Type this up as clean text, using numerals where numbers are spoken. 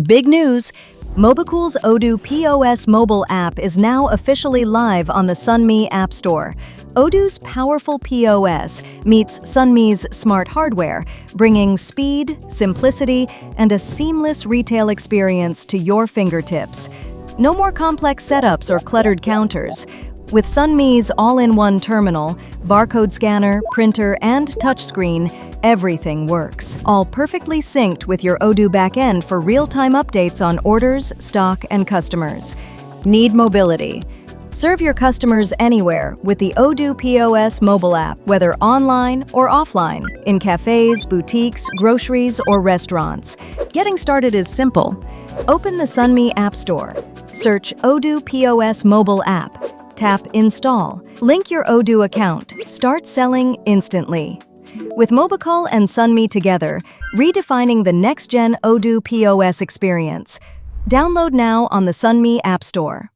Big news! Webkul's Odoo POS mobile app is now officially live on the SUNMI App Store. Odoo's powerful POS meets SUNMI's smart hardware, bringing speed, simplicity, and a seamless retail experience to your fingertips. No more complex setups or cluttered counters. With SUNMI's all-in-one terminal, barcode scanner, printer, and touchscreen, everything works, all perfectly synced with your Odoo backend for real-time updates on orders, stock, and customers. Need mobility? Serve your customers anywhere with the Odoo POS mobile app, whether online or offline, in cafes, boutiques, groceries, or restaurants. Getting started is simple. Open the SUNMI App Store. Search Odoo POS mobile app. Tap Install. Link your Odoo account. Start selling instantly. With Webkul and SUNMI together, redefining the next-gen Odoo POS experience. Download now on the SUNMI App Store.